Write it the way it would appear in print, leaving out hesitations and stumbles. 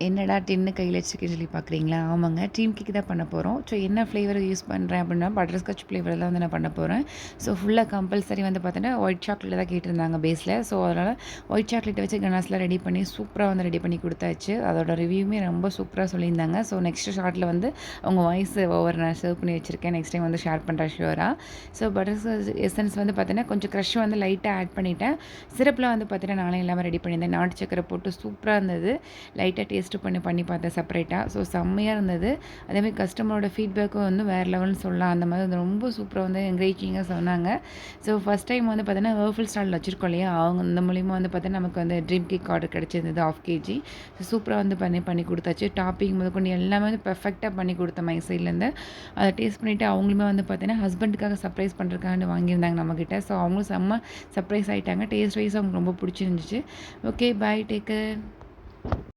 என்னடா டின்னு கையில் வச்சுருக்கேன்னு சொல்லி பார்க்குறீங்களா? ஆமாங்க. ட்ரீம் கேக் தான் பண்ண போகிறோம். ஸோ என்ன ஃப்ளேவர் யூஸ் பண்ணுறேன் அப்படின்னா, பட்டர்ஸ்காட்ச் ஃப்ளேவரில் தான் வந்து நான் பண்ண போகிறேன். ஸோ ஃபுல்லாக கம்பல்சரி வந்து பார்த்தீங்கன்னா, ஒயிட் சாக்லேட் தான் கேட்டிருந்தாங்க பேஸில். ஸோ அதனால் ஒயிட் சாக்லேட்டை வச்சு கனாஸ்லாம் ரெடி பண்ணி சூப்பராக வந்து ரெடி பண்ணி கொடுத்தாச்சு. அதோட ரிவ்யூமே ரொம்ப சூப்பராக சொல்லியிருந்தாங்க. ஸோ நெக்ஸ்ட் ஷார்ட்டில் வந்து அவங்க வாய்ஸ் ஓவர் நான் சர்வ் பண்ணி வச்சுருக்கேன். நெக்ஸ்ட் டைம் வந்து ஷேர் பண்ணுறேன் ஷுவராக. ஸோ பட்டர்ஸ்காட்ச் எசன்ஸ் வந்து பார்த்தீங்கன்னா, கொஞ்சம் க்ரஷ் வந்து லைட்டாக ஆட் பண்ணிவிட்டேன். சிரப்பில் வந்து பார்த்தீங்கன்னா, நானே எல்லாமே ரெடி பண்ணியிருந்தேன். நாட்டு சக்கரை போட்டு சூப்பராக இருந்தது. லைட்டாக டேஸ்ட்டு பண்ணி பார்த்தேன் செப்பரேட்டாக. ஸோ செம்மையாக இருந்தது. அதேமாதிரி கஸ்டமரோட ஃபீட்பேக்கும் வந்து வேறு லெவல்னு சொல்லலாம். அந்த மாதிரி வந்து ரொம்ப சூப்பராக வந்து என்கரேஜிங்காக சொன்னாங்க. ஸோ ஃபஸ்ட் டைம் வந்து பார்த்தீங்கன்னா வேர்ஃபுல் ஸ்டால் வச்சுருக்கோம் இல்லையா, அவங்க இந்த மூலிமா வந்து பார்த்தீங்கன்னா நமக்கு வந்து ட்ரீம் கேக் ஆர்டர் கிடச்சிருந்தது 1/2 kg. ஸோ சூப்பராக வந்து பண்ணி கொடுத்தாச்சு. டாப்பிங் முதற்கொண்டு எல்லாமே வந்து பெர்ஃபெக்டாக பண்ணி கொடுத்தேன் மை சைட்லேருந்து. அதை டேஸ்ட் பண்ணிவிட்டு அவங்களுமே வந்து பார்த்தீங்கன்னா ஹஸ்பண்டுக்காக சர்ப்ரைஸ் பண்ணுறதுக்காக வாங்கியிருந்தாங்க நம்மக்கிட்ட. ஸோ அவங்களும் செம்ம சர்ப்ரைஸ் ஆகிட்டாங்க. டேஸ்ட் வைஸ் அவங்களுக்கு ரொம்ப பிடிச்சிருந்துச்சு. ஓகே, பாய், டேக் கேர்.